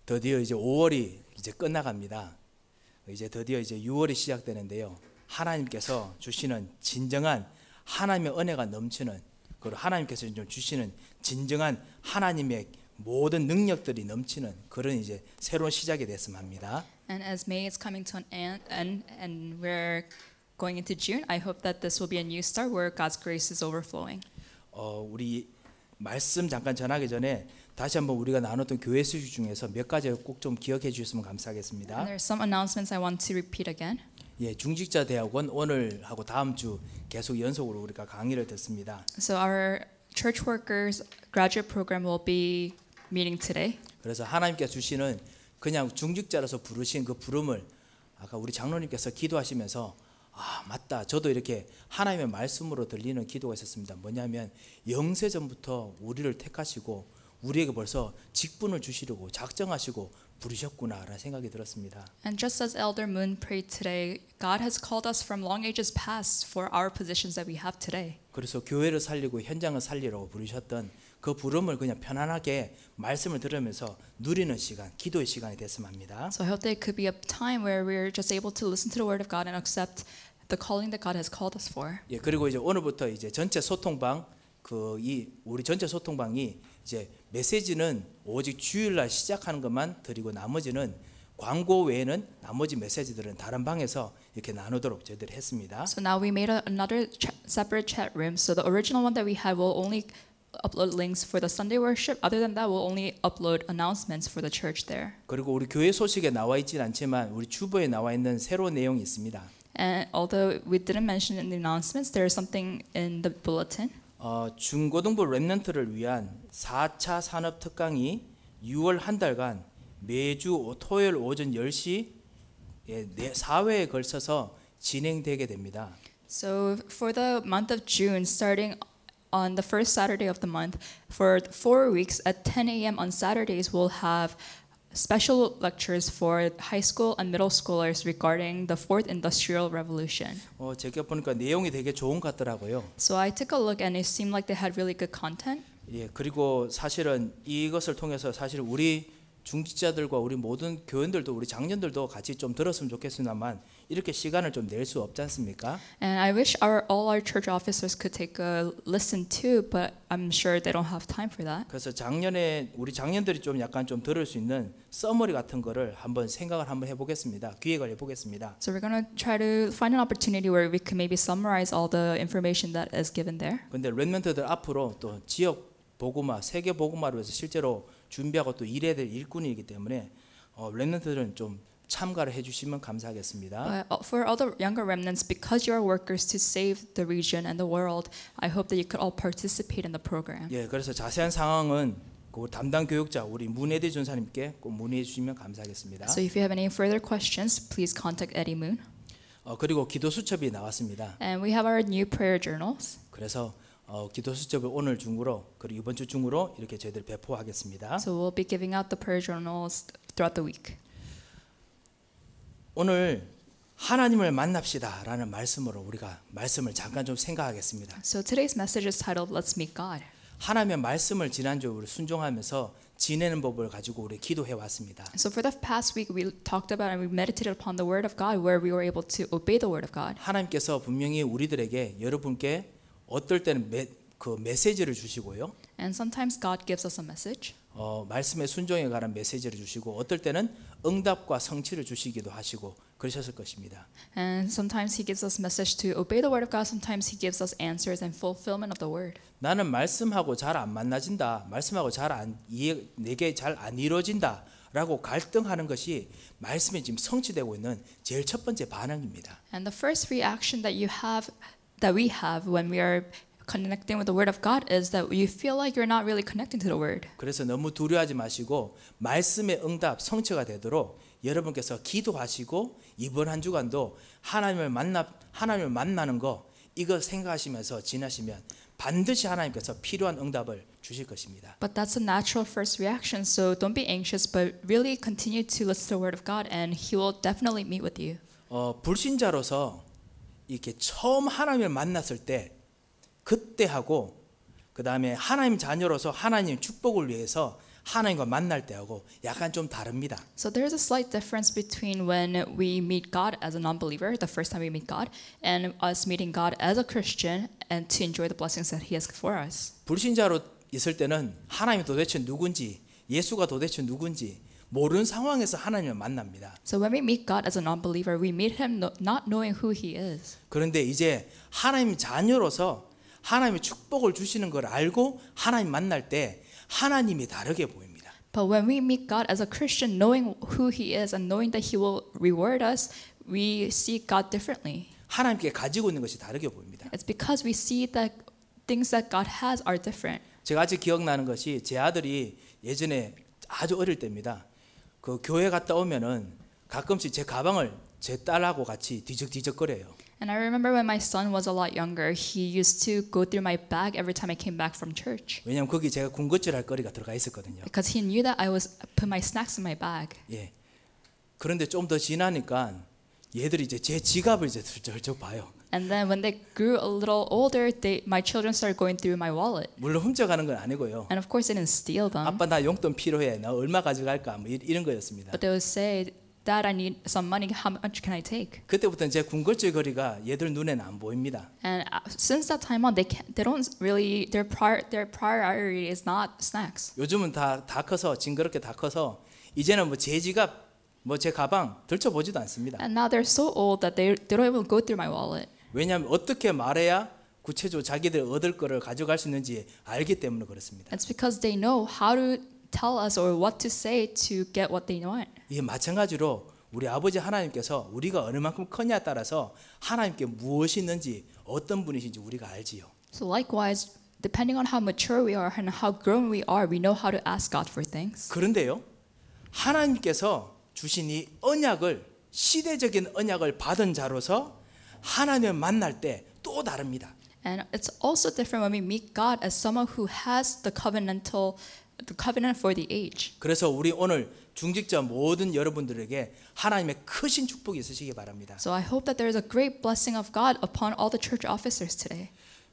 드디어 이제 5월이 이제 끝나갑니다. 이제 드디어 이제 6월이 시작되는데요. 하나님께서 주시는 진정한 하나님의 은혜가 넘치는, 그리고 하나님께서 좀 주시는 진정한 하나님의 모든 능력들이 넘치는 그런 이제 새로운 시작이 됐으면 합니다. And as May is coming to an end and we're going into June, I hope that this will be a new start where God's grace is overflowing. 우리 말씀 잠깐 전하기 전에 다시 한번 우리가 나눴던 교회 소식 중에서 몇 가지 꼭 좀 기억해 주셨으면 감사하겠습니다. And there are some announcements I want to repeat again. 예, 중직자 대학원 오늘 하고 다음 주 계속 연속으로 우리가 강의를 듣습니다. So our church workers graduate program will be meeting today. 그래서 하나님께서 주시는 그냥 중직자로서 부르신 그 부름을 아까 우리 장로님께서 기도하시면서 아 맞다, 저도 이렇게 하나님의 말씀으로 들리는 기도가 있었습니다. 뭐냐면 영세전부터 우리를 택하시고 우리에게 벌써 직분을 주시려고 작정하시고 부르셨구나라는 생각이 들었습니다. And just as Elder Moon prayed today, God has called us from long ages past for our positions that we have today. 그래서 교회를 살리고 현장을 살리라고 부르셨던 그 부름을 그냥 편안하게 말씀을 들으면서 누리는 시간, 기도의 시간이 됐으면 합니다. So I hope there could be a time where we're just able to listen to the word of God and accept the calling that God has called us for. 예, 그리고 이제 오늘부터 이제 전체 소통방 우리 전체 소통방이 이제 메시지는 오직 주일날 시작하는 것만 드리고 나머지는 광고 외에는 나머지 메시지들은 다른 방에서 이렇게 나누도록 저희들이 했습니다. So now we made another separate chat room. So the original one that we had will only upload links for the Sunday worship. Other than that, we'll only upload announcements for the church there. 그리고 우리 교회 소식에 나와 있진 않지만 우리 주보에 나와 있는 새로운 내용이 있습니다. And although we didn't mention in the announcements, there is something in the bulletin. 중고등부 랩런트를 위한 4차 산업 특강이 6월 한 달간 매주 토요일 오전 10시 4회에 걸쳐서 진행되게 됩니다. So for the month of June, starting on the first Saturday of the month, for 4 weeks at 10 a.m. on Saturdays, we'll have special lectures for high school and middle schoolers regarding the fourth industrial revolution. 제가 보니까 내용이 되게 좋은 것 같더라고요. So I took a look and it seemed like they had really good content. 예, 그리고 사실은 이것을 통해서 사실 우리 중직자들과 우리 모든 교원들도 우리 장년들도 같이 좀 들었으면 좋겠습니다만 이렇게 시간을 좀 낼 수 없지 않습니까? And I wish all our church officers could take a listen too, but I'm sure they don't have time for that. 그래서 작년에 우리 장년들이 좀 약간 좀 들을 수 있는 서머리 같은 거를 한번 생각을 한번 해보겠습니다. 기획을 해보겠습니다. So we're going to try to find an opportunity where we can maybe summarize all the information that is given there. 근데 랩런트들 앞으로 또 지역 복음화, 세계 복음화를 위해서 실제로 준비하고 또 일해야 될 일꾼이기 때문에 랩런트들은 좀 참가를 해주시면 감사하겠습니다. But for all the younger remnants, because you are workers to save the region and the world, I hope that you could all participate in the program. 예, 그래서 자세한 상황은 그 담당 교육자 우리 문혜대 전사님께 꼭 문의해 주시면 감사하겠습니다. So if you have any further questions, please contact Eddie Moon. 그리고 기도 수첩이 나왔습니다. And we have our new prayer journals. 그래서 기도 수첩을 오늘 중으로 그리고 이번 주 중으로 이렇게 저희들 배포하겠습니다. So we'll be giving out the prayer journals throughout the week. 오늘 하나님을 만납시다라는 말씀으로 우리가 말씀을 잠깐 좀 생각하겠습니다. So today's message is titled Let's Meet God. 하나님의 말씀을 지난주 우리 순종하면서 지내는 법을 가지고 우리 기도해 왔습니다. So for the past week, we talked about and we meditated upon the Word of God, where we were able to obey the Word of God. 하나님께서 분명히 우리들에게 여러분께 어떨 때는 그 메시지를 주시고요. And sometimes God gives us a message. 말씀의 순종에 관한 메시지를 주시고 어떨 때는 응답과 성취를 주시기도 하시고 그러셨을 것입니다. And sometimes He gives us message to obey the Word of God. Sometimes He gives us answers and fulfillment of the Word. 나는 말씀하고 잘 안 만나진다. 말씀하고 내게 잘 안 이루어진다. 라고 갈등하는 것이 말씀이 지금 성취되고 있는 제일 첫 번째 반응입니다. And the first reaction that we have when we are connecting with the Word of God is that you feel like you're not really connecting to the Word. 그래서 너무 두려워하지 마시고 말씀의 응답 성취가 되도록 여러분께서 기도하시고 이번 한 주간도 하나님을 만나는 거 이거 생각하시면서 지나시면 반드시 하나님께서 필요한 응답을 주실 것입니다. But that's a natural first reaction, so don't be anxious, but really continue to listen to the Word of God, and He will definitely meet with you. 불신자로서 이렇게 처음 하나님을 만났을 때 그때 하고 그 다음에 하나님 자녀로서 하나님 축복을 위해서 하나님과 만날 때하고 약간 좀 다릅니다. So there's a slight difference between when we meet God as a non-believer, the first time we meet God, and us meeting God as a Christian and to enjoy the blessings that He has for us. 불신자로 있을 때는 하나님이 도대체 누군지, 예수가 도대체 누군지 모르는 상황에서 하나님을 만납니다. So when we meet God as a non-believer, we meet Him not knowing who He is. 그런데 이제 하나님 자녀로서 하나님의 축복을 주시는 걸 알고 하나님 만날 때 하나님이 다르게 보입니다. But when we meet God as a Christian, knowing who He is and knowing that He will reward us, we see God differently. 하나님께 가지고 있는 것이 다르게 보입니다. It's because we see that things that God has are different. 제가 아직 기억나는 것이 제 아들이 예전에 아주 어릴 때입니다. 그 교회 갔다 오면은 가끔씩 제 가방을 제 딸하고 같이 뒤적뒤적거려요. And I remember when my son was a lot younger, he used to go through my bag every time I came back from church. 왜냐하면 거기 제가 군것질할 거리가 들어가 있었거든요. Because he knew that I was put my snacks in my bag. 예. 그런데 좀 더 지나니까 얘들이 이제 제 지갑을 이제 슬쩍 봐요. And then when they grew a little older, my children started going through my wallet. 물론 훔쳐가는 건 아니고요. And of course, they didn't steal them. 아빠 나 용돈 필요해. 나 얼마 가져갈까? 뭐 이런 거였습니다. But they would say, Dad, I need some money. How much can I take? 그때부터는 제 군것질 거리가 얘들 눈에는 안 보입니다. And since that time on, they don't really their priority is not snacks. 요즘은 다 커서 징그럽게 다 커서 이제는 뭐 제 지갑, 뭐 제 가방 들춰보지도 않습니다. And now they're so old that they don't even go through my wallet. 왜냐하면 어떻게 말해야 구체적으로 자기들 얻을 거를 가져갈 수 있는지 알기 때문에 그렇습니다. It's because they know how to tell us or what to say to get what they want. 이 마찬가지로 우리 아버지 하나님께서 우리가 어느 만큼 크냐에 따라서 하나님께 무엇이 있는지 어떤 분이신지 우리가 알지요. So likewise, depending on how mature we are and how grown we are, we know how to ask God for things. 그런데요, 하나님께서 주신 이 언약을 시대적인 언약을 받은 자로서 하나님을 만날 때 또 다릅니다. And it's also different when we meet God as someone who has the covenant for the age. 그래서 우리 오늘 중직자 모든 여러분들에게 하나님의 크신 축복이 있으시기 바랍니다. So I hope that there is a great blessing of God upon all the church officers today.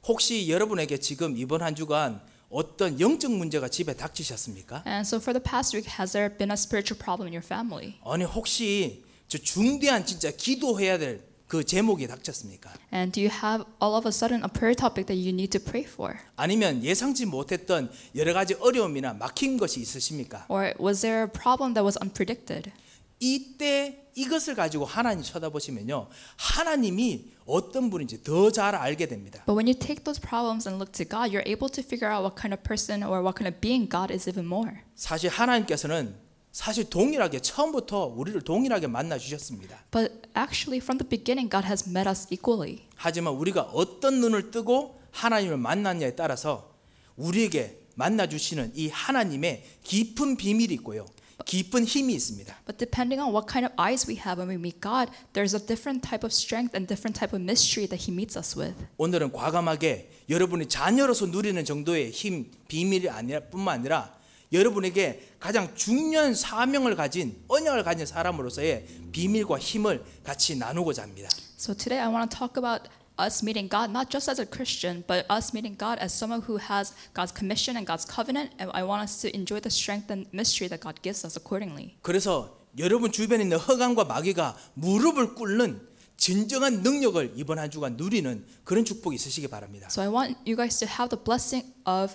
혹시 여러분에게 지금 이번 한 주간 어떤 영적 문제가 집에 닥치셨습니까? And so for the past week, has there been a spiritual problem in your family? 아니 혹시 저 중대한 진짜 기도해야 될 그 제목이 닥쳤습니까? And do you have all of a sudden a prayer topic that you need to pray for? 아니면 예상치 못했던 여러 가지 어려움이나 막힌 것이 있으십니까? Or was there a problem that was unpredicted? 이때 이것을 가지고 하나님 쳐다보시면요, 하나님이 어떤 분인지 더 잘 알게 됩니다. But when you take those problems and look to God, you're able to figure out what kind of person or what kind of being God is even more. 사실 하나님께서는 사실 동일하게 처음부터 우리를 동일하게 만나 주셨습니다. But actually, from the beginning, God has met us equally. 하지만 우리가 어떤 눈을 뜨고 하나님을 만났냐에 따라서 우리에게 만나 주시는 이 하나님의 깊은 비밀이 있고요, 깊은 힘이 있습니다. But depending on what kind of eyes we have when we meet God, there's a different type of strength and different type of mystery that He meets us with. 오늘은 과감하게 여러분이 자녀로서 누리는 정도의 힘, 비밀이 뿐만 아니라 여러분에게 가장 중요한 사명을 가진 언약을 가진 사람으로서의 비밀과 힘을 같이 나누고자 합니다. So today I want to talk about us meeting God not just as a Christian, but us meeting God as someone who has God's commission and God's covenant, and I want us to enjoy the strength and mystery that God gives us accordingly. 그래서 여러분 주변에 있는 허감과 마귀가 무릎을 꿇는 진정한 능력을 이번 한 주간 누리는 그런 축복이 있으시기 바랍니다. So I want you guys to have the blessing of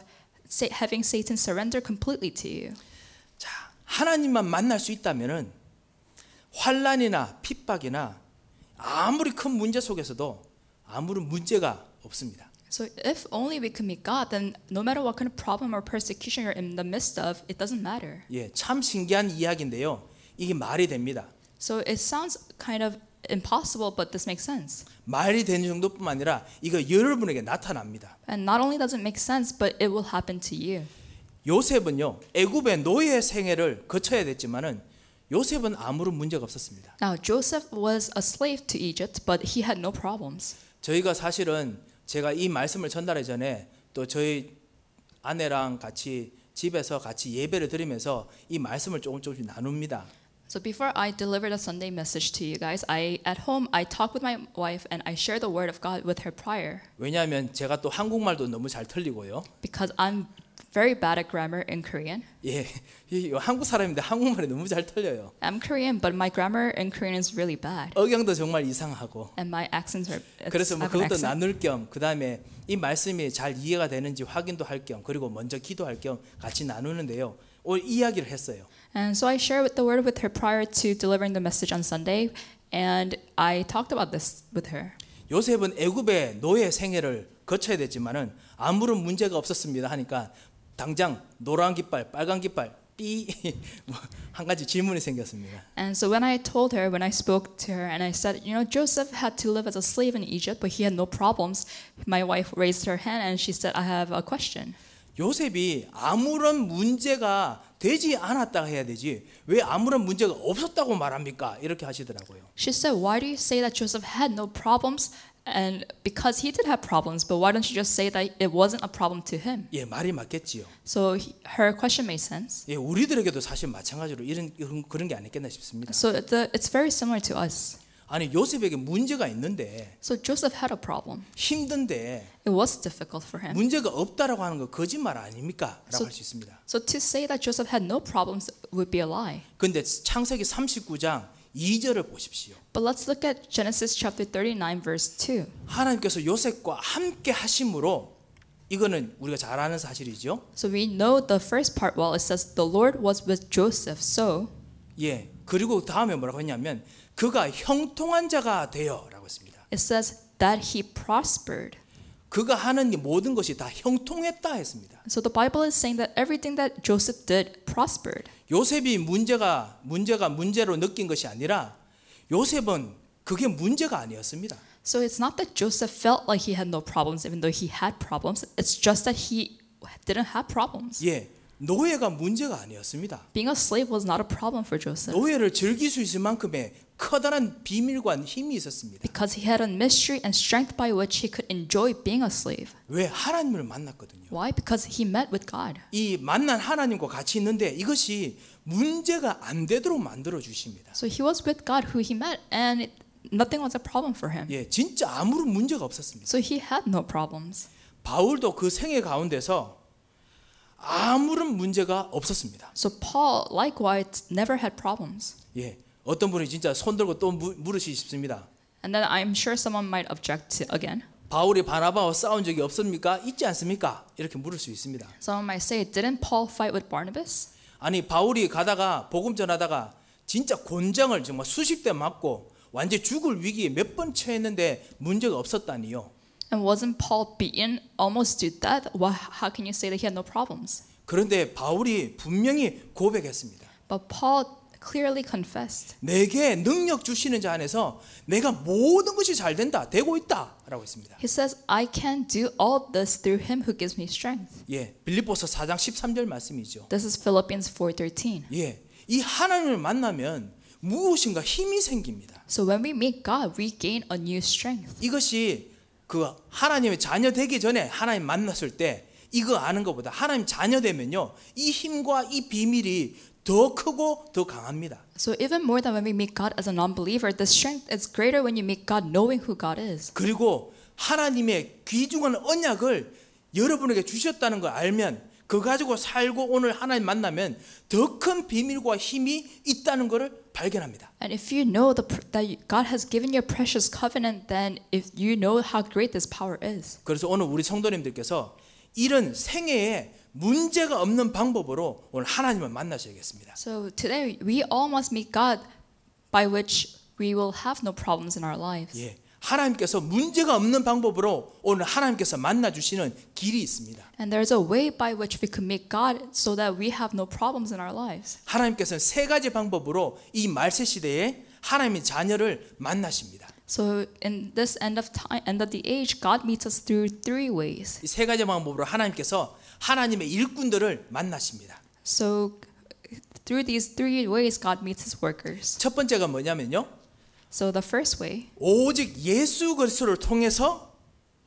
having Satan surrender completely to you. 자, 하나님만 만날 수 있다면은 환난이나 핍박이나 아무리 큰 문제 속에서도 아무런 문제가 없습니다. So if only we can meet God, then no matter what kind of problem or persecution you're in the midst of, it doesn't matter. 예, 참 신기한 이야기인데요. 이게 말이 됩니다. So it sounds kind of impossible, but this makes sense. 말이 되는 정도뿐만 아니라 이거 여러분에게 나타납니다. And not only does it make sense, but it will happen to you. 요셉은요, 애굽의 노예 생애를 거쳐야 됐지만은 요셉은 아무런 문제가 없었습니다. Now Joseph was a slave to Egypt, but he had no problems. 저희가 사실은 제가 이 말씀을 전달하기 전에 또 저희 아내랑 같이 집에서 같이 예배를 드리면서 이 말씀을 조금씩 나눕니다. So before I deliver the Sunday message to you guys, at home I talk with my wife and I share the word of God with her prior. 왜냐하면 제가 또 한국말도 너무 잘 틀리고요. Because I'm very bad at grammar in Korean. 예, 이 한국 사람인데 한국말이 너무 잘 틀려요. I'm Korean, but my grammar in Korean is really bad, 억양도 정말 이상하고. and my accents are. 그래서 뭐 I have an 그것도 accent. 나눌 겸, 그 다음에 이 말씀이 잘 이해가 되는지 확인도 할 겸, 그리고 먼저 기도할 겸 같이 나누는데요. 오늘 이야기를 했어요. And so I shared the word with her prior to delivering the message on Sunday, and I talked about this with her. 요셉은 애굽의 노예 생애를 거쳐야 됐지만은 아무런 문제가 없었습니다 하니까 당장 노란 깃발, 빨간 깃발, 한 가지 질문이 생겼습니다. And so when I told her, when I spoke to her, and I said, you know, Joseph had to live as a slave in Egypt, but he had no problems. My wife raised her hand and she said, I have a question. 요셉이 아무런 문제가 되지 않았다 해야 되지 왜 아무런 문제가 없었다고 말합니까? 이렇게 하시더라고요. She said, why do you say that Joseph had no problems? And because he did have problems, but why don't you just say that it wasn't a problem to him? 예, 말이 맞겠지요. So her question made sense. 예, 우리들에게도 사실 마찬가지로 그런 게 아니겠나 싶습니다. So it's very similar to us. 아니 요셉에게 문제가 있는데 So Joseph had a problem. 힘든데 It was difficult for him. 문제가 없다라고 하는 거 거짓말 아닙니까? 라고 So- 할 수 있습니다. So to say that Joseph had no problems would be a lie. 근데 창세기 39장 2절을 보십시오. But let's look at Genesis chapter 39 verse 2. 하나님께서 요셉과 함께 하심으로 이거는 우리가 잘 아는 사실이죠. So we know the first part well. It says the Lord was with Joseph. So 예. 그리고 다음에 뭐라고 했냐면 그가 형통한 자가 되어라고 했습니다. it says that he prospered. 그가 하는 모든 것이 다 형통했다 했습니다. So the Bible is saying that everything that Joseph did prospered. 요셉이 문제로 느낀 것이 아니라 요셉은 그게 문제가 아니었습니다. So it's not that Joseph felt like he had no problems even though he had problems. It's just that he didn't have problems. 예. 노예가 문제가 아니었습니다. Being a slave was not a problem for Joseph 노예를 즐길 수 있을 만큼의 커다란 비밀과 힘이 있었습니다. because he had a mystery and strength by which he could enjoy being a slave. 왜? 하나님을 만났거든요. Why? Because he met with God. 이 만난 하나님과 같이 있는데 이것이 문제가 안 되도록 만들어 주십니다. So he was with God who he met and nothing was a problem for him. 예, 진짜 아무런 문제가 없었습니다. So he had no problems. 바울도 그 생애 가운데서 아무런 문제가 없었습니다. So Paul likewise never had problems. 예, 어떤 분이 진짜 손 들고 또 물으시기 싶습니다. And then I'm sure someone might object to again. 바울이 바나바와 싸운 적이 없습니까? 있지 않습니까? 이렇게 물을 수 있습니다. Someone might say, didn't Paul fight with Barnabas? 아니 바울이 가다가 복음 전하다가 진짜 곤장을 정말 수십 대 맞고 완전 죽을 위기에 몇 번 처했는데 문제가 없었다니요. And wasn't Paul beaten almost to death? How can you say that he had no problems? 그런데 바울이 분명히 고백했습니다. But Paul clearly confessed. 내게 능력 주시는 자 안에서 내가 모든 것이 잘 된다, 되고 있다라고 했습니다. He says, I can do all this through him who gives me strength. 예, 빌립보서 4장 13절 말씀이죠. This is Philippians 4:13. 예, 이 하나님을 만나면 무엇인가 힘이 생깁니다. So when we meet God, we gain a new strength. 이것이 그 하나님의 자녀 되기 전에 하나님 만났을 때 이거 아는 것보다 하나님 자녀 되면요, 이 힘과 이 비밀이 더 크고 더 강합니다. So even more than when we meet God as a non-believer, the strength is greater when you meet God knowing who God is. 그리고 하나님의 귀중한 언약을 여러분에게 주셨다는 걸 알면 그 가지고 살고 오늘 하나님 만나면 더 큰 비밀과 힘이 있다는 것을 발견합니다. And if you know that God has given you a precious covenant, then if you know how great this power is. 그래서 오늘 우리 성도님들께서 이런 생애에 문제가 없는 방법으로 오늘 하나님을 만나셔야겠습니다. So today we all must meet God by which we will have no problems in our lives. 예, 하나님께서 문제가 없는 방법으로 오늘 하나님께서 만나 주시는 길이 있습니다. And there's a way by which we can meet God so that we have no problems in our lives. 하나님께서는 세 가지 방법으로 이 말세 시대에 하나님의 자녀를 만나십니다. So in this end of the age, God meets us through three ways. 이 세 가지 방법으로 하나님께서 하나님의 일꾼들을 만나십니다. So through these three ways, God meets His workers. 첫 번째가 뭐냐면요, So the first way, 오직 예수 그리스도를 통해서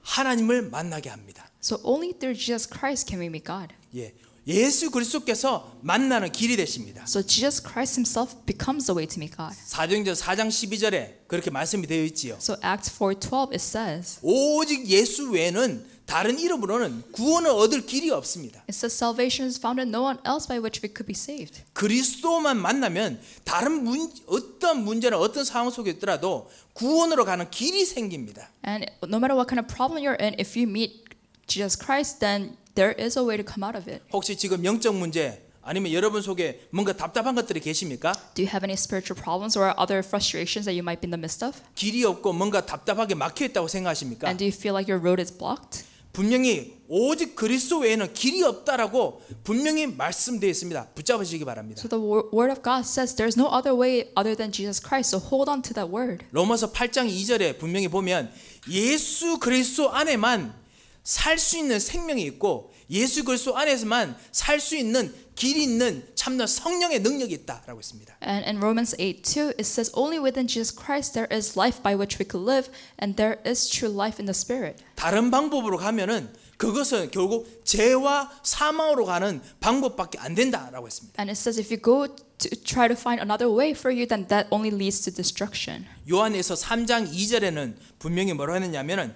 하나님을 만나게 합니다. so only through Jesus Christ can we meet God. 예, 예수 그리스도께서 만나는 길이 되십니다. So Jesus Christ himself becomes the way to meet God. 사도행전 4장 12절에 그렇게 말씀이 되어 있지요. So Acts 4:12 it says, 오직 예수 외에는 다른 이름으로는 구원을 얻을 길이 없습니다. it says salvation is found in no one else by which we could be saved. 그리스도만 만나면 다른 어떤 문제나 어떤 상황 속에 있더라도 구원으로 가는 길이 생깁니다. And no matter what kind of problem you're in, if you meet Jesus Christ, then there is a way to come out of it. 혹시 지금 영적 문제 아니면 여러분 속에 뭔가 답답한 것들이 계십니까? Do you have any spiritual problems or other frustrations that you might be in the midst of? 길이 없고 뭔가 답답하게 막혀 있다고 생각하십니까? And do you feel like your road is blocked? 분명히 오직 그리스도 외에는 길이 없다라고 분명히 말씀되어 있습니다. 붙잡으시기 바랍니다. So the word of God says there's no other way other than Jesus Christ. So hold on to that word. 로마서 8장 2절에 분명히 보면 예수 그리스도 안에만 살 수 있는 생명이 있고 예수 그리스도 안에서만 살 수 있는 길이 있는 참나 성령의 능력이 있다라고 했습니다. And in Romans 8:2 it says only within Jesus Christ there is life by which we could live and there is true life in the spirit. 다른 방법으로 가면은 그것은 결국 죄와 사망으로 가는 방법밖에 안 된다라고 했습니다. And it says if you go to try to find another way for you then that only leads to destruction. 요한에서 3장 2절에는 분명히 뭐라고 했느냐면은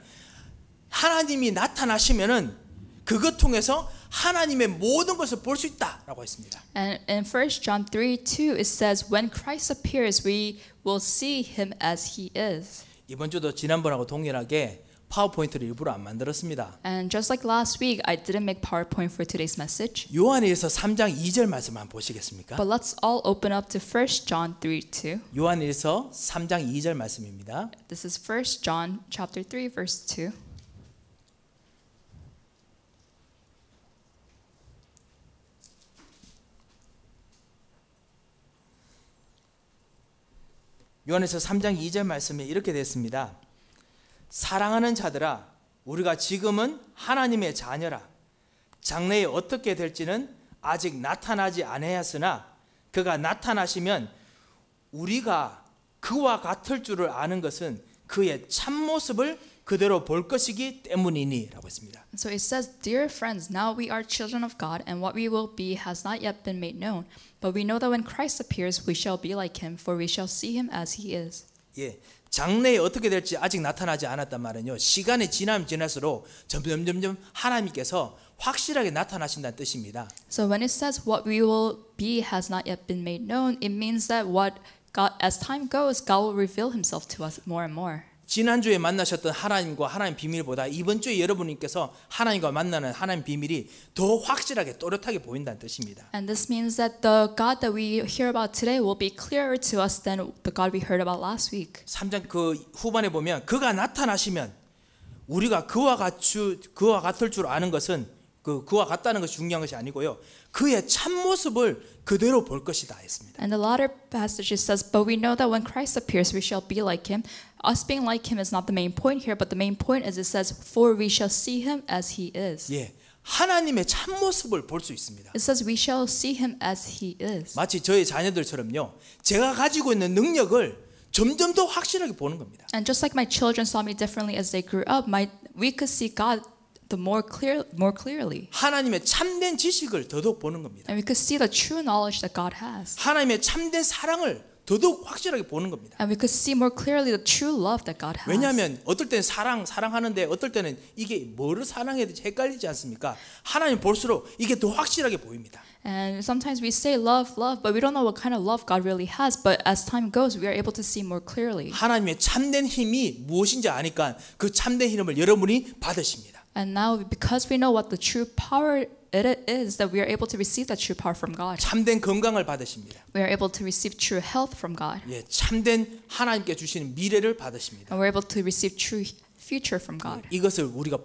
하나님이 나타나시면은 그것 통해서 하나님의 모든 것을 볼 수 있다라고 했습니다. And in 1 John 3:2 it says when Christ appears we will see him as he is. 이번 주도 지난번하고 동일하게 파워포인트를 일부러 안 만들었습니다. And just like last week I didn't make PowerPoint for today's message. 요한일서 3장 2절 말씀 한번 보시겠습니까? But let's all open up to 1 John 3:2. 요한일서 3장 2절 말씀입니다. This is 1 John chapter 3 verse 2. 요한에서 3장 2절 말씀에 이렇게 됐습니다. 사랑하는 자들아 우리가 지금은 하나님의 자녀라. 장래에 어떻게 될지는 아직 나타나지 아니하였으나 그가 나타나시면 우리가 그와 같을 줄을 아는 것은 그의 참모습을 그대로 볼 것이기 때문이니 라고 했습니다. So it says, Dear friends, now we are children of God, and what we will be has not yet been made known. But we know that when Christ appears, we shall be like him, for we shall see him as he is. 예, 장래에 어떻게 될지 아직 나타나지 않았단 말은요. 시간이 지나면 지날수록 점점 하나님께서 확실하게 나타나신다는 뜻입니다. So when it says what we will be has not yet been made known, it means that what God, as time goes, God will reveal himself to us more and more. 지난주에 만나셨던 하나님과 하나님 비밀보다 이번 주에 여러분께서 하나님과 만나는 하나님 비밀이 더 확실하게 또렷하게 보인다는 뜻입니다. And this means that the God that we hear about today will be clearer to us than the God we heard about last week. 3장 그 후반에 보면 그가 나타나시면 우리가 그와 같을 줄 아는 것은 그와 같다는 것이 중요한 것이 아니고요. 그의 참모습을 그대로 볼 것이다 했습니다. And the latter passage it says, but we know that when Christ appears, we shall be like him. Us being like him is not the main point here, but the main point is it says, for we shall see him as he is. 예, 하나님의 참모습을 볼 수 있습니다. It says we shall see him as he is. 마치 저희 자녀들처럼요. 제가 가지고 있는 능력을 점점 더 확실하게 보는 겁니다. And just like my children saw me differently as they grew up, we could see God more clearly. 하나님의 참된 지식을 더더욱 보는 겁니다. And we could see the true knowledge that God has. 하나님의 참된 사랑을 더더욱 확실하게 보는 겁니다. And we could see more clearly the true love that God has. 왜냐하면 어떨 때는 사랑하는데 어떨 때는 이게 뭐를 사랑해야 될지 헷갈리지 않습니까? 하나님 볼수록 이게 더 확실하게 보입니다. And sometimes we say love, but we don't know what kind of love God really has. But as time goes, we are able to see more clearly. 하나님의 참된 힘이 무엇인지 아니까 그 참된 힘을 여러분이 받으십니다. And now, because we know what the true power it is, that we are able to receive that true power from God. 참된 건강을 받으십니다. We are able to receive true health from God. 예, 참된 하나님께 주시는 미래를 받으십니다. And we're able to receive true future from God. 이것을 우리가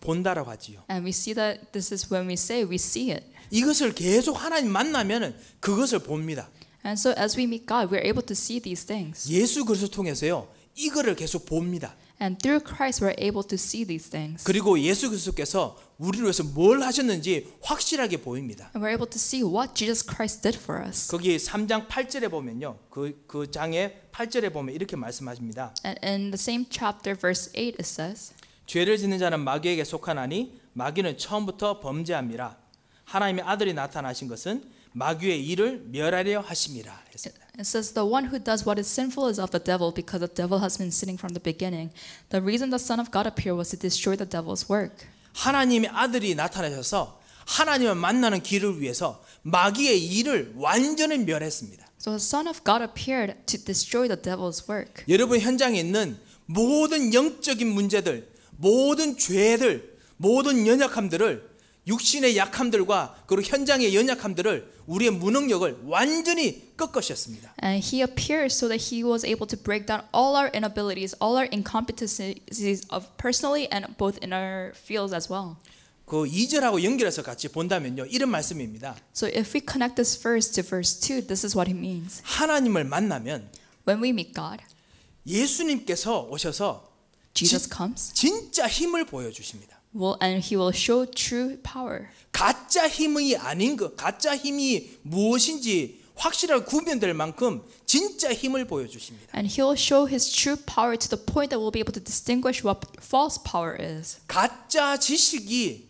본다라고 하지요. And we see that this is when we say we see it. 이것을 계속 하나님 만나면은 그것을 봅니다. And so as we meet God, we're able to see these things. 예수 그리스도 통해서요. 이거를 계속 봅니다. And through Christ, we're able to see these things. 그리고 예수 그리스도께서 우리를 위해서 뭘 하셨는지 확실하게 보입니다. And we're able to see what Jesus Christ did for us. 거기 3장 8절에 보면요. 그 장의 8절에 보면 이렇게 말씀하십니다. And in the same chapter, verse 8, it says, 죄를 짓는 자는 마귀에게 속하나니 마귀는 처음부터 범죄함이라. 하나님의 아들이 나타나신 것은 마귀의 일을 멸하려 하심이라 했습니다. It says the one who does what is sinful is of the devil because the devil has been sinning from the beginning. The reason the Son of God appeared was to destroy the devil's work. 하나님의 아들이 나타나셔서 하나님을 만나는 길을 위해서 마귀의 일을 완전히 멸했습니다. So the Son of God appeared to destroy the devil's work. 여러분 현장에 있는 모든 영적인 문제들, 모든 죄들, 모든 연약함들을 육신의 약함들과 그리고 현장의 연약함들을 우리의 무능력을 완전히 꺾으셨습니다. And he appeared so that he was able to break down all our inabilities, all our incompetencies of personally and both in our fields as well. 그 2절하고 연결해서 같이 본다면요. 이런 말씀입니다. So if we connect this verse to verse 2, this is what it means. 하나님을 만나면 When we meet God, 예수님께서 오셔서 Jesus comes, 진짜 힘을 보여주십니다. and he will show true power. 가짜 힘이 아닌 것, 가짜 힘이 무엇인지 확실하게 구별될 만큼 진짜 힘을 보여주십니다. And he will show his true power to the point that we'll be able to distinguish what false power is. 가짜 지식이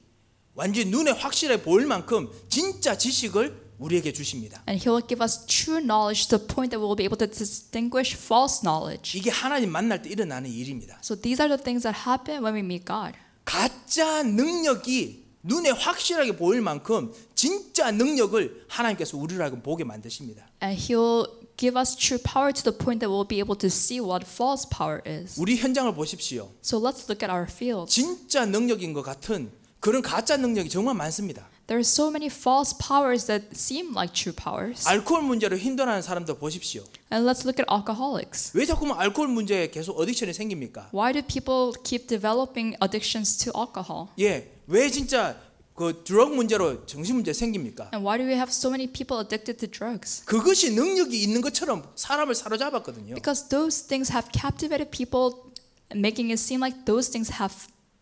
완전히 눈에 확실하게 보일 만큼 진짜 지식을 우리에게 주십니다. And he will give us true knowledge to the point that we will be able to distinguish false knowledge. 이게 하나님 만날 때 일어나는 일입니다. So these are the things that happen when we meet God. 가짜 능력이 눈에 확실하게 보일 만큼 진짜 능력을 하나님께서 우리를 하여금 보게 만드십니다. And he will give us true power to the point that we'll be able to see what false power is. 우리 현장을 보십시오. So let's look at our field. 진짜 능력인 것 같은 그런 가짜 능력이 정말 많습니다. There are so many false powers that seem like true powers. 알코올 문제로 힘들어하는 사람들 보십시오. And let's look at alcoholics. 왜 자꾸만 알코올 문제에 계속 어딕션이 생깁니까? Why do people keep developing addictions to alcohol? 예, 왜 진짜 그 드럭 문제로 정신 문제 생깁니까? And why do we have so many people addicted to drugs? 그것이 능력이 있는 것처럼 사람을 사로잡았거든요. Because those things have captivated people, making it seem like those things have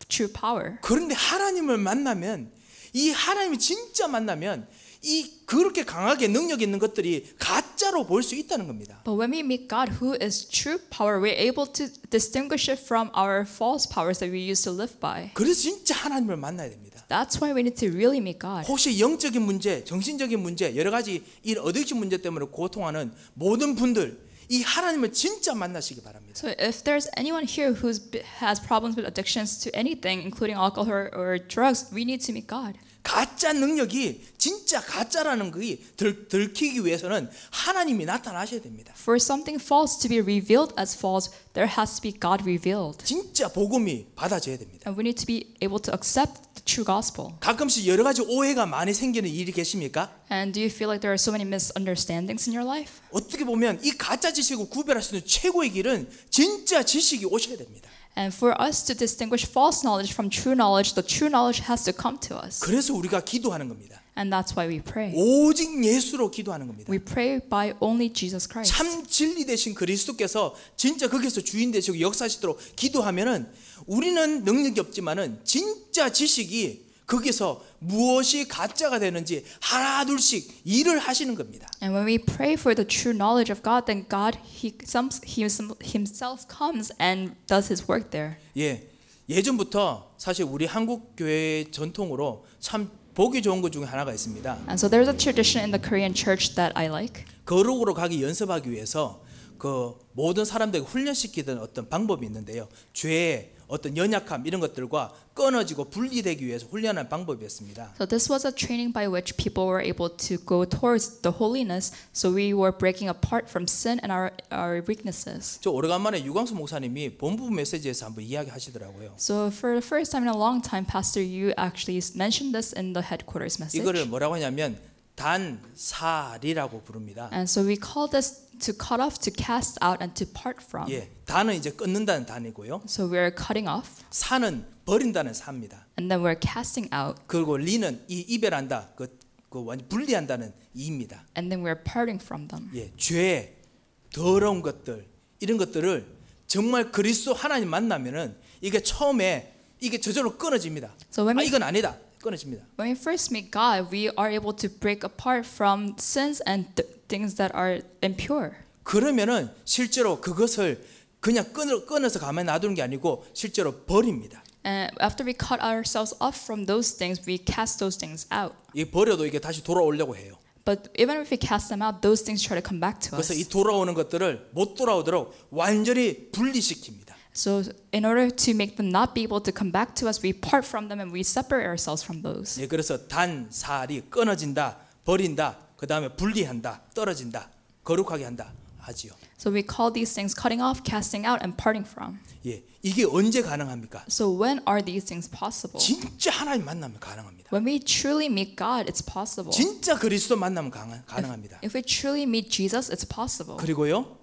true power. 그런데 하나님을 만나면 이 하나님을 진짜 만나면 이 그렇게 강하게 능력 있는 것들이 가짜로 볼 수 있다는 겁니다. But when we meet God, who is true power, we're able to distinguish it from our false powers that we used to live by. 그래서 진짜 하나님을 만나야 됩니다. That's why we need to really meet God. 혹시 영적인 문제, 정신적인 문제, 여러 가지 이 어딕션 문제 때문에 고통하는 모든 분들 이 하나님을 진짜 만나시기 바랍니다. So if there's anyone here who has problems with addictions to anything, including alcohol or drugs, we need to meet God. 가짜 능력이 진짜 가짜라는 것이 들키기 위해서는 하나님이 나타나셔야 됩니다. For something false to be revealed as false, there has to be God revealed. 진짜 복음이 받아져야 됩니다. And we need to be able to accept the true gospel. 가끔씩 여러 가지 오해가 많이 생기는 일이 계십니까? And do you feel like there are so many misunderstandings in your life? 어떻게 보면 이 가짜 지식을 구별할 수 있는 최고의 길은 진짜 지식이 오셔야 됩니다. And for us to distinguish false knowledge from true knowledge, the true knowledge has to come to us. 그래서 우리가 기도하는 겁니다. And that's why we pray. 오직 예수로 기도하는 겁니다. We pray by only Jesus Christ. 참 진리 되신 그리스도께서 진짜 거기서 주인 되시고 역사하시도록 기도하면은 우리는 능력이 없지만은 진짜 지식이 거기서 무엇이 가짜가 되는지 하나 둘씩 일을 하시는 겁니다. And when we pray for the true knowledge of God, then God himself comes and does his work there. 예, 예전부터 사실 우리 한국 교회의 전통으로 참 보기 좋은 것 중에 하나가 있습니다. And so there's a tradition in the Korean church that I like. 거룩으로 가기 연습하기 위해서 그 모든 사람들에게 훈련시키던 어떤 방법이 있는데요. 죄의 어떤 연약함 이런 것들과 끊어지고 분리되기 위해서 훈련한 방법이었습니다. So this was a training by which people were able to go towards the holiness. So we were breaking apart from sin and our weaknesses. 저 오래간만에 유광수 목사님이 본부 메시지에서 한번 이야기하시더라고요. So for the first time in a long time, Pastor Yu actually mentioned this in the headquarters message. 이거를 뭐라고 하냐면 단살이라고 부릅니다. And so we call this to cut off, to cast out, and to part from. 예, 단은 이제 끊는다는 단이고요. So we're cutting off, 사는 버린다는 사입니다. and then we're casting out, 그리고 리는 이 이별한다, 그 완전 분리한다는 이입니다. and then we're parting from them. 예, 죄, 더러운 것들 이런 것들을 정말 그리스도 하나님 만나면은 이게 처음에 이게 저절로 끊어집니다. So when we 이건 아니다. 끊어집니다. When we first meet God, we are able to break apart from sins and things that are impure. 그러면은 실제로 그것을 그냥 끊어서 가만히 놔두는 게 아니고 실제로 버립니다. And after we cut ourselves off from those things, we cast those things out. 이 버려도 이게 다시 돌아오려고 해요. But even if we cast them out, those things try to come back to 그래서 이 us. 돌아오는 것들을 못 돌아오도록 완전히 분리시킵니다. So in order to make them not be able to come back to us, we part from them and we separate ourselves from those. 예, 그래서 단, 살이 끊어진다, 버린다, 그 다음에 분리한다, 떨어진다, 거룩하게 한다 하지요. So we call these things cutting off, casting out, and parting from. 예, 이게 언제 가능합니까? So when are these things possible? 진짜 하나님 만나면 가능합니다. When we truly meet God, it's possible. 진짜 그리스도 만나면 가능합니다. If we truly meet Jesus, it's possible. 그리고요,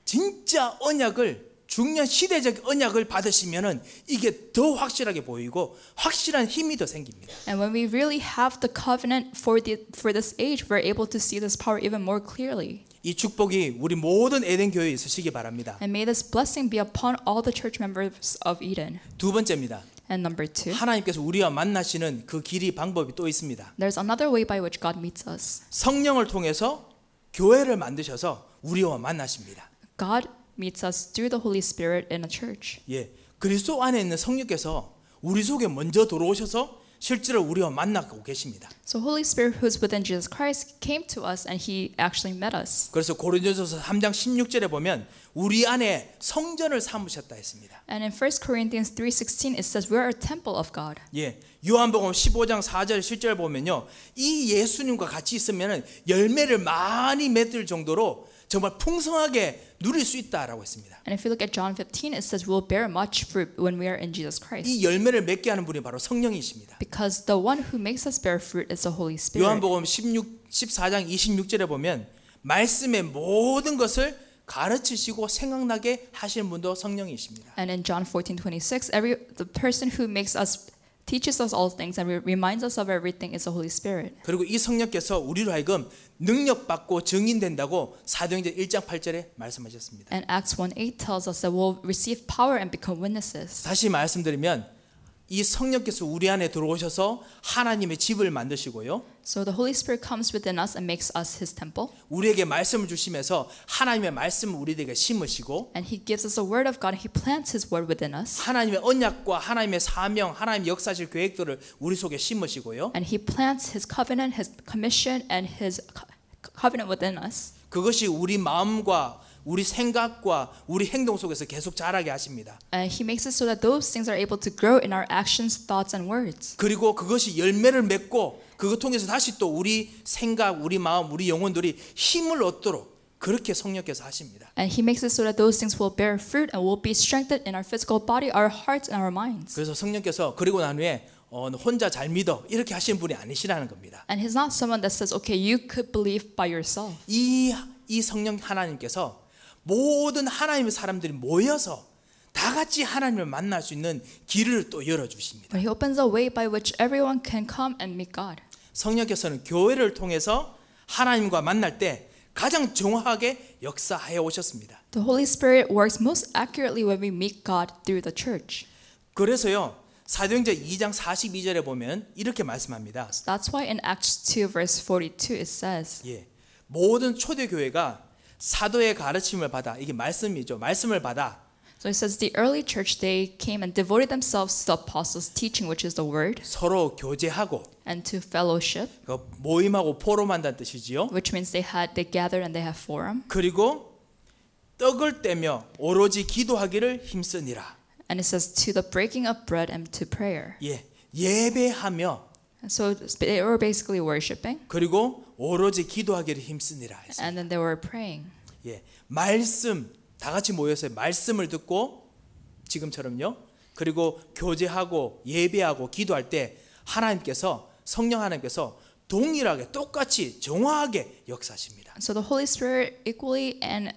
진짜 언약을 중요한 시대적 언약을 받으시면은 이게 더 확실하게 보이고 확실한 힘이 더 생깁니다. And when we really have the covenant for this age, we're able to see this power even more clearly. 이 축복이 우리 모든 에덴 교회에 있으시기 바랍니다. And may this blessing be upon all the church members of Eden. 두 번째입니다. And number 2, 하나님께서 우리와 만나시는 그 길이 방법이 또 있습니다. there's another way by which God meets us. 성령을 통해서 교회를 만드셔서 우리와 만나십니다. God meets us through the Holy Spirit in a church. 예, 그리스도 안에 있는 성령께서 우리 속에 먼저 들어오셔서 실제로 우리와 만나고 계십니다. So Holy Spirit who's within Jesus Christ came to us and he actually met us. 그래서 고린도전서 3장 16절에 보면 우리 안에 성전을 삼으셨다 했습니다. And in 1 Corinthians 3:16 it says we are a temple of God. 예, 요한복음 15장 4절 10절 보면요, 이 예수님과 같이 있으면은 열매를 많이 맺을 정도로 정말 풍성하게 누릴 수 있다라고 했습니다. And if you look at John 15 it says we'll bear much fruit when we are in Jesus Christ. 이 열매를 맺게 하는 분이 바로 성령이십니다. Because the one who makes us bear fruit is the Holy Spirit. 요한복음 14장 26절에 보면 말씀의 모든 것을 가르치시고 생각나게 하시는 분도 성령이십니다. And in John 14:26 the person who teaches us all things and reminds us of everything is the Holy Spirit. 그리고 이 성령께서 우리로 하여금 능력받고 증인된다고 사도행전 1장 8절에 말씀하셨습니다. And Acts 1:8 tells us that we'll receive power and become witnesses. 다시 말씀드리면 이 성령께서 우리 안에 들어오셔서 하나님의 집을 만드시고요, So the Holy Spirit comes within us and makes us His temple. 우리에게 말씀을 주시면서 하나님의 말씀을 우리에게 심으시고 And He gives us the word of God. He plants His word within us. 하나님의 언약과 하나님의 사명, 하나님의 역사실 계획들을 우리 속에 심으시고요, And He plants His covenant, His commission, and His covenant within us. 그것이 우리 마음과 우리 생각과 우리 행동 속에서 계속 자라게 하십니다. And He makes it so that those things are able to grow in our actions, thoughts, and words. 그리고 그것이 열매를 맺고 그것 통해서 다시 또 우리 생각, 우리 마음, 우리 영혼들이 힘을 얻도록 그렇게 성령께서 하십니다. And He makes it so that those things will bear fruit and will be strengthened in our physical body, our hearts, and our minds. 그래서 성령께서 그리고 난 후에 혼자 잘 믿어 이렇게 하시는 분이 아니시라는 겁니다. And He's not someone that says, okay, you could believe by yourself. 이 성령 하나님께서 모든 하나님의 사람들이 모여서 다 같이 하나님을 만날 수 있는 길을 또 열어주십니다. But He opens a way by which everyone can come and meet God. 성령께서는 교회를 통해서 하나님과 만날 때 가장 정확하게 역사하여 오셨습니다. The Holy Spirit works most accurately when we meet God through the church. 그래서요, 사도행전 2장 42절에 보면 이렇게 말씀합니다. So that's why in Acts 2 verse 42 it says, 예, 모든 초대교회가 사도의 가르침을 받아, 이게 말씀이죠. 말씀을 받아 so it says the early church they came and devoted themselves to the apostles' teaching, which is the word, 서로 교제하고 and to fellowship, 모임하고 포럼한다는 뜻이지요. which means they gathered and they have forum. 그리고 떡을 떼며 오로지 기도하기를 힘쓰니라. And it says to the breaking of bread and to prayer. 예, 예배하며 So they were basically worshiping, 그리고 오로지 기도하기를 힘쓰니라 했습니다. and then they were praying. 예, 말씀 다 같이 모여서 말씀을 듣고 지금처럼요. 그리고 교제하고 예배하고 기도할 때 하나님께서 성령 하나님께서 동일하게 똑같이 정확하게 역사하십니다. So the Holy Spirit equally and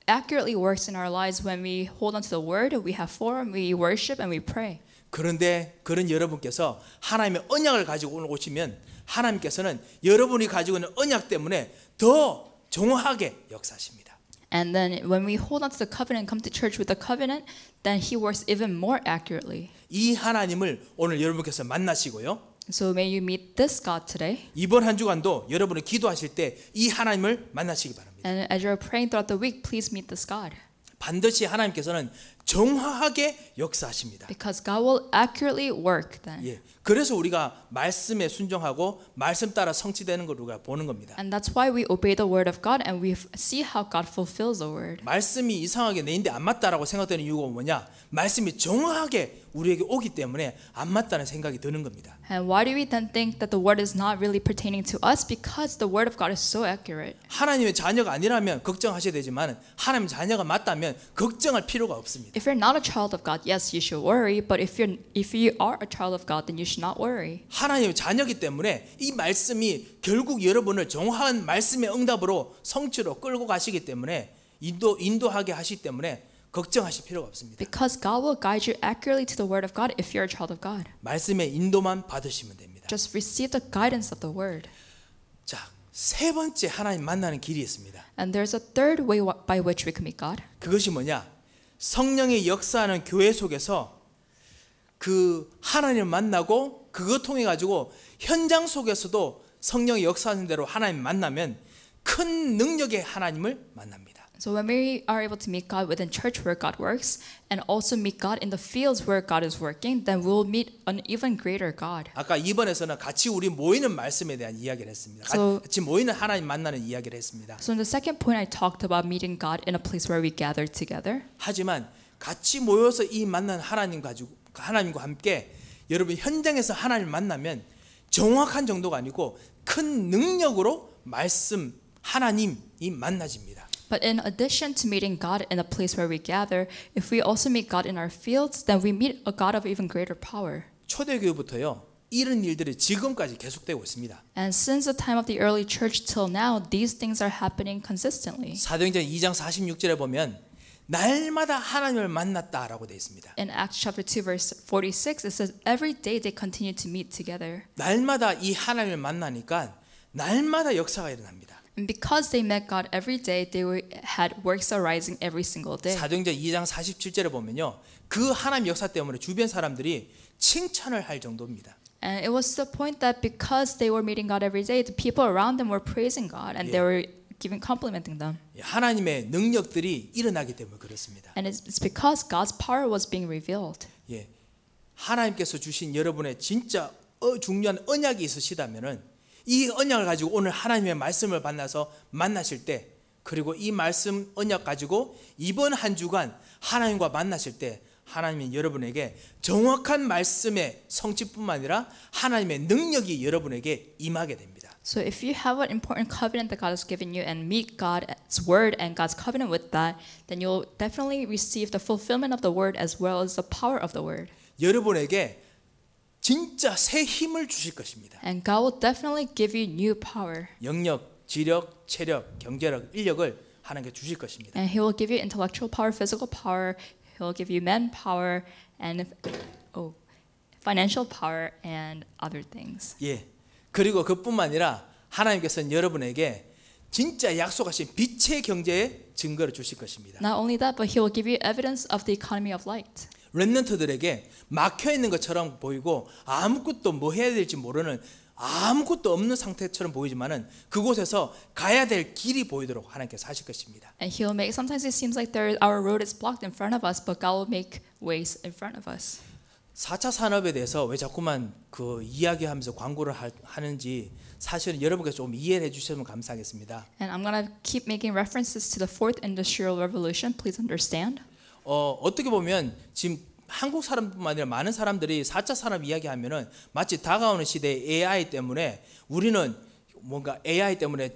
accurately works in our lives when we hold on to the word, we have forum, we worship, and we pray. 그런데 그런 여러분께서 하나님의 언약을 가지고 오시면 하나님께서는 여러분이 가지고 있는 언약 때문에 더 정확하게 역사하십니다. And then when we hold on to the covenant and come to church with the covenant, then He works even more accurately. 이 하나님을 오늘 여러분께서 만나시고요. So may you meet this God today. 이번 한 주간도 여러분이 기도하실 때 이 하나님을 만나시기 바랍니다. And as you're praying throughout the week, please meet this God. 반드시 하나님께서는 정확하게 역사하십니다. Because God will accurately work then. 예. 그래서 우리가 말씀에 순종하고 말씀 따라 성취되는 걸 우리가 보는 겁니다. And that's why we obey the word of God and we see how God fulfills the word. 말씀이 이상하게 내인데 안 맞다라고 생각되는 이유가 뭐냐? 말씀이 정확하게 우리에게 오기 때문에 안 맞다는 생각이 드는 겁니다. And why do we then think that the word is not really pertaining to us? Because the word of God is so accurate. 하나님의 자녀가 아니라면 걱정하셔야 되지만 하나님의 자녀가 맞다면 걱정할 필요가 없습니다. If you're not a child of God, yes, you should worry. But if you are a child of God, then you should not worry. 하나님의 자녀이기 때문에 이 말씀이 결국 여러분을 정확한 말씀의 응답으로 성취로 끌고 가시기 때문에 인도하게 하시기 때문에 걱정하실 필요가 없습니다. Because God will guide you accurately to the word of God if you're a child of God. 말씀의 인도만 받으시면 됩니다. Just receive the guidance of the word. 자, 세 번째 하나님 만나는 길이 있습니다. And there's a third way by which we can meet God. 그것이 뭐냐? 성령의 역사하는 교회 속에서 그 하나님을 만나고 그것 통해 가지고 현장 속에서도 성령의 역사하는 대로 하나님 만나면 큰 능력의 하나님을 만납니다. So when we are able to meet God within church where God works and also meet God in the fields where God is working, then we'll meet an even greater God. 아까 2번에서는 같이 우리 모이는 말씀에 대한 이야기를 했습니다. 같이 모이는 하나님 만나는 이야기를 했습니다. So in the second point, I talked about meeting God in a place where we gather together. 하지만 같이 모여서 이 만난 하나님과 함께 여러분 현장에서 하나님을 만나면 정확한 정도가 아니고 큰 능력으로 말씀 하나님이 만나집니다. But in addition to meeting God in a place where we gather, if we also meet God in our fields, then we meet a God of even greater power. 초대교회부터요. 이런 일들이 지금까지 계속되고 있습니다. And since the time of the early church till now, these things are happening consistently. 사도행전 2장 46절에 보면 날마다 하나님을 만났다라고 되어 있습니다. In Acts chapter 2 verse 46, it says every day they continue to meet together. 날마다 이 하나님을 만나니까 날마다 역사가 일어납니다. And because they met God every day, they had works arising every single day. 사도행전 2장 47절에 보면요. 그 하나님 역사 때문에 주변 사람들이 칭찬을 할 정도입니다. And it was to the point that because they were meeting God every day, the people around them were praising God and they were complimenting them. 하나님의 능력들이 일어나기 때문에 그렇습니다. And it's because God's power was being revealed. 예, 하나님께서 주신 여러분의 진짜 중요한 언약이 있으시다면은 이 언약을 가지고 오늘 하나님의 말씀을 만나실 때 그리고 이 말씀 언약 가지고 이번 한 주간 하나님과 만나실 때 하나님은 여러분에게 정확한 말씀의 성취뿐만 아니라 하나님의 능력이 여러분에게 임하게 됩니다. So if you have an important covenant that God has given you and meet God's word and God's covenant with that, then you'll definitely receive the fulfillment of the word as well as the power of the word. 여러분에게 진짜 새 힘을 주실 것입니다. And God will definitely give you new power. 영력, 지력, 체력, 경제력, 인력을 하나님께 주실 것입니다. And He will give you intellectual power, physical power. He will give you manpower and financial power and other things. 예. 그리고 그뿐만 아니라 하나님께서는 여러분에게 진짜 약속하신 빛의 경제의 증거를 주실 것입니다. Not only that, but He will give you evidence of the economy of light. 렘넌트들에게 막혀 있는 것처럼 보이고 아무것도 뭐 해야 될지 모르는 아무것도 없는 상태처럼 보이지만은 그곳에서 가야 될 길이 보이도록 하나님께서 하실 것입니다. And He'll make. Sometimes it seems like our road is blocked in front of us, but God will make ways in front of us. 4차 산업에 대해서 왜 자꾸만 그 이야기하면서 광고를 하는지 사실은 여러분께서 좀 이해를 해주시면 감사하겠습니다. And I'm gonna keep making references to the fourth industrial revolution. Please understand. 어떻게 보면 지금 한국 사람뿐만 아니라 많은 사람들이 4차 산업 이야기하면은 마치 다가오는 시대의 AI 때문에 우리는 뭔가 AI 때문에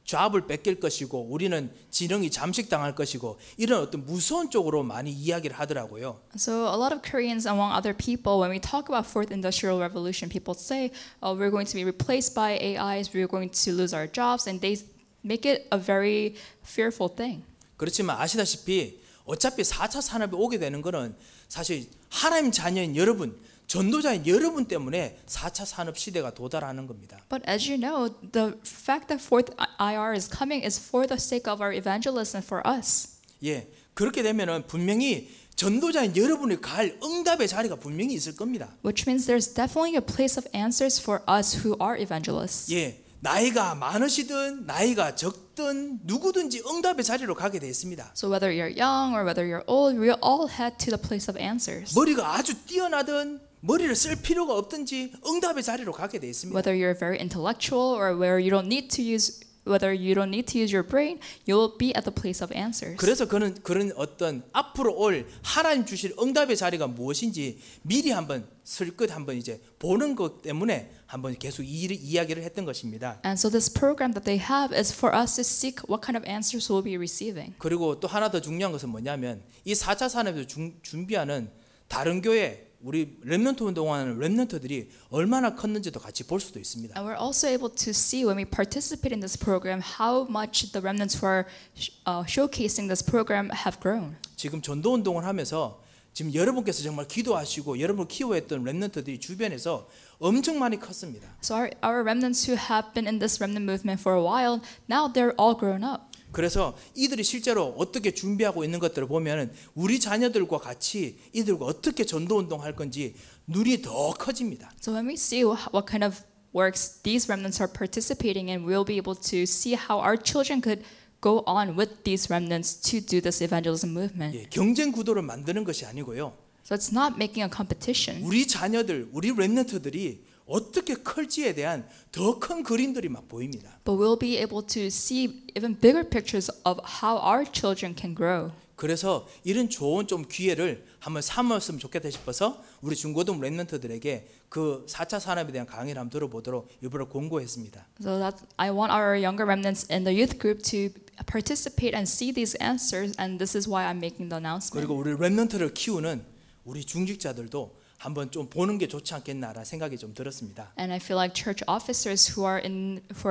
잡을 뺏길 것이고 우리는 지능이 잠식당할 것이고 이런 어떤 무서운 쪽으로 많이 이야기를 하더라고요. So a lot of Koreans, among other people, when we talk about fourth industrial revolution, people say, "Oh, we're going to be replaced by AIs. We're going to lose our jobs," and they make it a very fearful thing. 그렇지만 아시다시피 어차피 4차 산업에 오게 되는 것은 사실 하나님 자녀인 여러분, 전도자인 여러분 때문에 4차 산업 시대가 도달하는 겁니다. But as you know, the fact that fourth IR is coming is for the sake of our evangelists and for us. 예, 그렇게 되면은 분명히 전도자인 여러분이 갈 응답의 자리가 분명히 있을 겁니다. Which means there's definitely a place of answers for us who are evangelists. 예, 나이가 많으시든 나이가 어떤 누구든지 응답의 자리로 가게 돼 있습니다. So whether you're young or whether you're old, we all head to the place of answers. 머리가 아주 뛰어나든 머리를 쓸 필요가 없든지 응답의 자리로 가게 돼 있습니다. Whether you're very intellectual or whether you don't need to use your brain, you'll be at the place of answers. 그래서 그런 어떤 앞으로 올 하나님 주실 응답의 자리가 무엇인지 미리 한번 슬끗 한번 이제 보는 것 때문에 한번 계속 이야기를 했던 것입니다. And so this program that they have is for us to seek what kind of answers we'll be receiving. 그리고 또 하나 더 중요한 것은 뭐냐면 이 4차 산업에서 준비하는 다른 교회 우리 렘넌트 운동하는 렘넌트들이 얼마나 컸는지도 같이 볼 수도 있습니다. And we're also able to see when we participate in this program how much the remnants who are showcasing this program have grown. 지금 전도 운동을 하면서 지금 여러분께서 정말 기도하시고 여러분을 키워했던 렘넌트들이 주변에서 엄청 많이 컸습니다. So our remnants who have been in this remnant movement for a while, now they're all grown up. 그래서 이들이 실제로 어떻게 준비하고 있는 것들을 보면 우리 자녀들과 같이 이들과 어떻게 전도 운동할 건지 눈이 더 커집니다. So when we see what kind of works these remnants are participating in, we'll be able to see how our children could go on with these remnants to do this evangelism movement. 예, 경쟁 구도를 만드는 것이 아니고요. So it's not making a competition. 우리 자녀들, 우리 렘넌트들이 어떻게 클지에 대한 더 큰 그림들이 막 보입니다. But we'll be able to see even bigger pictures of how our children can grow. 그래서 이런 좋은 좀 기회를 한번 삼았으면 좋겠다 싶어서 우리 중고등 렘넌트들에게 그 4차 산업에 대한 강의를 한번 들어보도록 일부러 공고했습니다. So that I want our younger remnants in the youth group to participate and see these answers, and this is why I'm making the announcement. 그리고 우리 렘넌트를 키우는 우리 중직자들도 한번 좀 보는 게 좋지 않겠나라는 생각이 좀 들었습니다. And I feel like church officers who are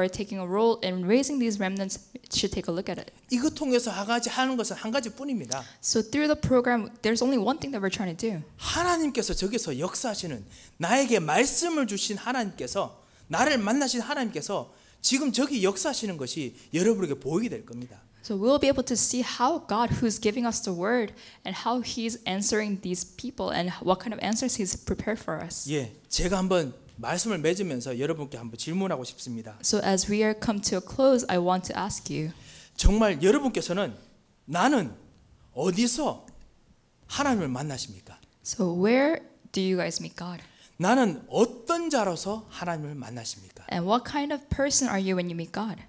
taking a role in raising these remnants should take a look at it. 이것 통해서 하는 것은 한 가지뿐입니다. So through the program, there's only one thing that we're trying to do. 하나님께서 저기서 역사하시는 나에게 말씀을 주신 하나님께서 나를 만나신 하나님께서 지금 저기 역사하시는 것이 여러분에게 보이게 될 겁니다. So we'll be able to see how God, who's giving us the word, and how He's answering these people, and what kind of answers He's prepared for us. 예, 제가 한번 말씀을 맺으면서 여러분께 한번 질문하고 싶습니다. So as we are come to a close, I want to ask you. 정말 여러분께서는 나는 어디서 하나님을 만나십니까? So where do you guys meet God? 나는 어떤 자로서 하나님을 만나십니까? And what kind of person are you when you meet God?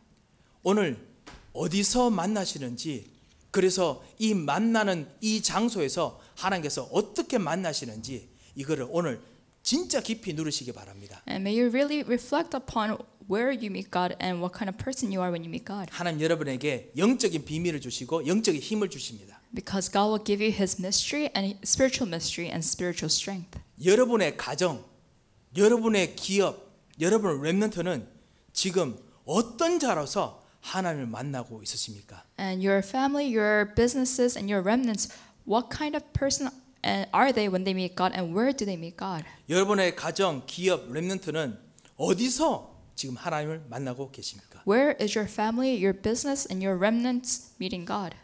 오늘 어디서 만나시는지, 그래서 이 만나는 이 장소에서 하나님께서 어떻게 만나시는지 이거를 오늘 진짜 깊이 누리시기 바랍니다. And may you really reflect upon where you meet God and what kind of person you are when you meet God. 하나님 여러분에게 영적인 비밀을 주시고 영적인 힘을 주십니다. Because God will give you His mystery and spiritual mystery and spiritual strength. 여러분의 가정, 여러분의 기업, 여러분의 렘넌트는 지금 어떤 자로서 하나님을 만나고 있으십니까? And your family, your businesses, and your remnants, what kind of person are they when they meet God, and where do they meet God? 여러분의 가정, 기업, 렘넌트는 어디서 지금 하나님을 만나고 계십니까? Where is your family, your business, and your remnants meeting God?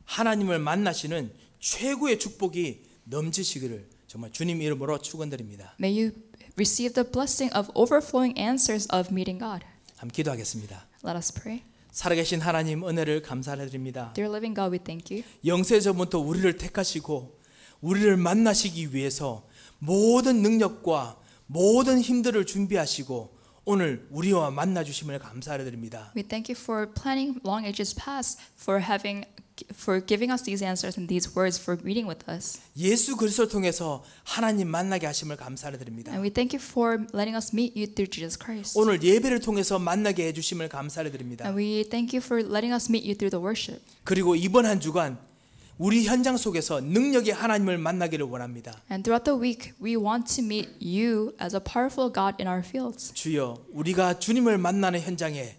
하나님을 만나시는 최고의 축복이 넘치시기를 정말 주님 이름으로 축원드립니다. May you receive the blessing of overflowing answers of meeting God. 함께 기도하겠습니다. Let us pray. 살아계신 하나님 은혜를 감사드립니다. Dear living God, we thank you. 영세전부터 우리를 택하시고 우리를 만나시기 위해서 모든 능력과 모든 힘들을 준비하시고 오늘 우리와 만나 주심을 감사드립니다. We thank you for planning long ages past, for giving us these answers and these words, for meeting with us. 예수 그리스도를 통해서 하나님 만나게 하심을 감사드립니다. And we thank you for letting us meet you through Jesus Christ. 오늘 예배를 통해서 만나게 해 주심을 감사드립니다. And we thank you for letting us meet you through the worship. 그리고 이번 한 주간 우리 현장 속에서 능력의 하나님을 만나기를 원합니다. And throughout the week, we want to meet you as a powerful God in our fields. 주여, 우리가 주님을 만나는 현장에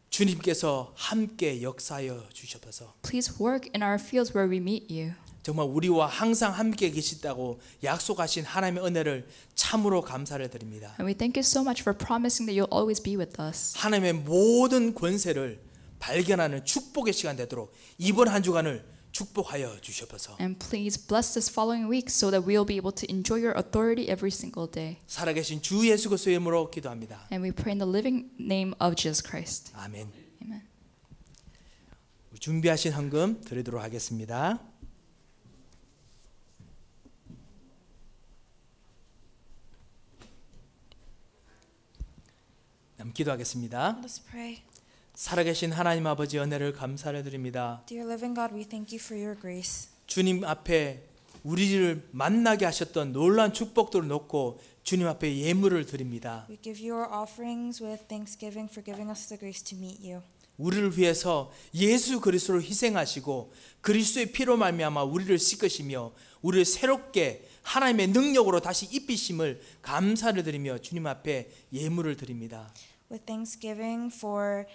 주님께서 함께 역사하여 주셔서 Please work in our fields where we meet you. 정말 우리와 항상 함께 계시다고 약속하신 하나님의 은혜를 참으로 감사를 드립니다. And we thank you so much for promising that you'll always be with us. 하나님의 모든 권세를 발견하는 축복의 시간 되도록 이번 한 주간을 축복하여 주셔서 And please bless this following week so that we'll be able to enjoy your authority every single day. 살아계신 주 예수 그리스도의 이름으로 기도합니다. And we pray in the living name of Jesus Christ. 아멘. Amen. 준비하신 헌금 드리도록 하겠습니다. 기도하겠습니다. Let's pray. 살아계신 하나님 아버지 은혜를 감사를 드립니다. Dear living God, we thank you for your grace. 주님 앞에 우리를 만나게 하셨던 놀라운 축복들을 놓고 주님 앞에 예물을 드립니다. We give you our offerings with thanksgiving for giving us the grace to meet you. 우리를 위해서 예수 그리스도를 희생하시고 그리스도의 피로 말미암아 우리를 씻으시며 우리를 새롭게 하나님의 능력으로 다시 입히심을 감사를 드리며 주님 앞에 예물을 드립니다. With thanksgiving for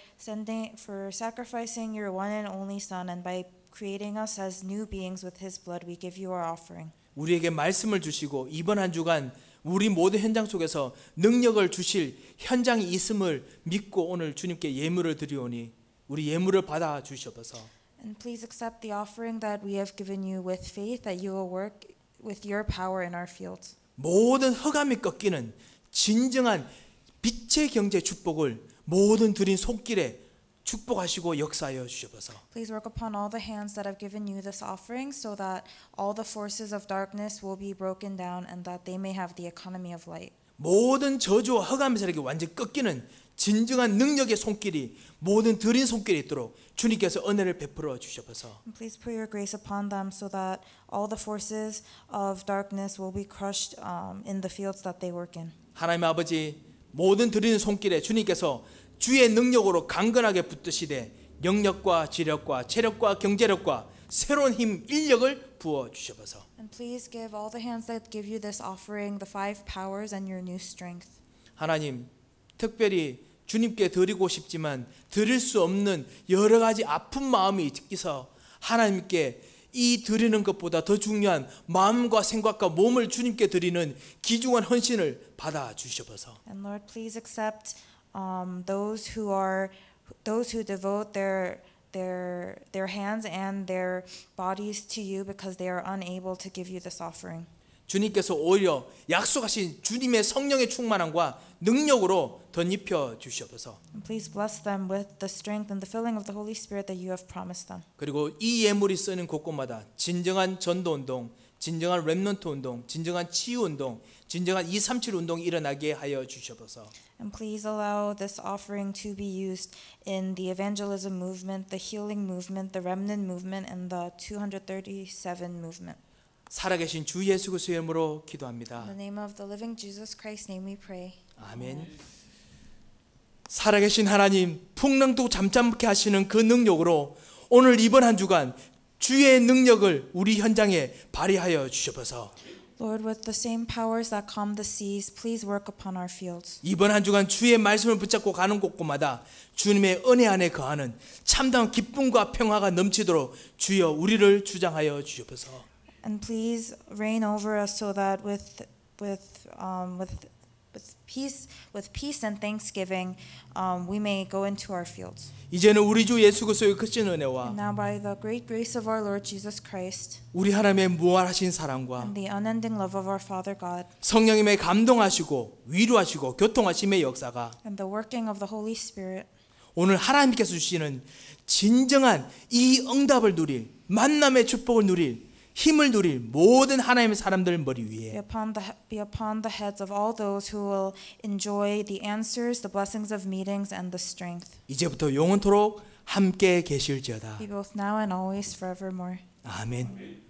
sacrificing your one and only Son, and by creating us as new beings with His blood, we give you our offering. 우리에게 말씀을 주시고 이번 한 주간 우리 모든 현장 속에서 능력을 주실 현장이 있음을 믿고 오늘 주님께 예물을 드리오니 우리 예물을 받아 주시옵소서. And please accept the offering that we have given you with faith that you will work with your power in our fields. 모든 흑암이 꺾이는 진정한 빛의 경제 축복을 모든 드린 손길에 축복하시고 역사하여 주시옵소서. Please work upon all the hands that have given you this offering so that all the forces of darkness will be broken down and that they may have the economy of light. 모든 저주와 흑암의 세력이 완전히 꺾이는 진정한 능력의 손길이 모든 드린 손길에 있도록 주님께서 은혜를 베풀어 주시옵소서. And please put your grace upon them so that all the forces of darkness will be crushed in the fields that they work in. 하나님 아버지 모든 드리는 손길에 주님께서 주의 능력으로 강건하게 붙드시되 영력과 지력과 체력과 경제력과 새로운 힘, 인력을 부어 주시옵소서. And please give all the hands that give you this offering the 5 powers and your new strength. 하나님, 특별히 주님께 드리고 싶지만 드릴 수 없는 여러 가지 아픈 마음이 있어 하나님께 이 드리는 것보다 더 중요한 마음과 생각과 몸을 주님께 드리는 귀중한 헌신을 받아 주시옵소서. And Lord, please accept those who devote their hands and their bodies to you because they are unable to give you this offering. 주님께서 오히려 약속하신 주님의 성령의 충만함과 능력으로 덧입혀 주시옵소서. And please bless them with the strength and the filling of the Holy Spirit that you have promised them. 그리고 이 예물이 쓰는 곳곳마다 진정한 전도 운동, 진정한 렘넌트 운동, 진정한 치유 운동, 진정한 237 운동이 일어나게 하여 주시옵소서. And please allow this offering to be used in the evangelism movement, the healing movement, the remnant movement, and the 237 movement. 살아계신 주 예수 그리스도의 이름으로 In 기도합니다. the name of the living Jesus Christ's name we pray. 아멘. 살아계신 하나님, 풍랑도 잠잠케 하시는 그 능력으로 오늘 이번 한 주간 주의 능력을 우리 현장에 발휘하여 주시옵소서. Lord, with the same powers that calm the seas, please work upon our fields. 이번 한 주간 주의 말씀을 붙잡고 가는 곳곳마다 주님의 은혜 안에 거하는 참다운 기쁨과 평화가 넘치도록 주여 우리를 주장하여 주시옵소서. And please reign over us so that with peace and thanksgiving, we may go into our fields. 이제는 우리 주 예수 그리스도의 크신 은혜와 And now by the great grace of our Lord Jesus Christ 우리 하나님의 무한하신 사랑과 and the unending love of our Father God 성령님의 감동하시고 위로하시고 교통하심의 역사가 and the working of the Holy Spirit 오늘 하나님께서 주시는 진정한 이 응답을 누릴 만남의 축복을 누릴 힘을 누릴 모든 하나님의 사람들 머리 be 위에 upon the heads of all those who will enjoy the answers, the blessings of meetings, and the strength. 이제부터 영원토록 함께 계실지어다. Be both now and always forevermore. 아멘.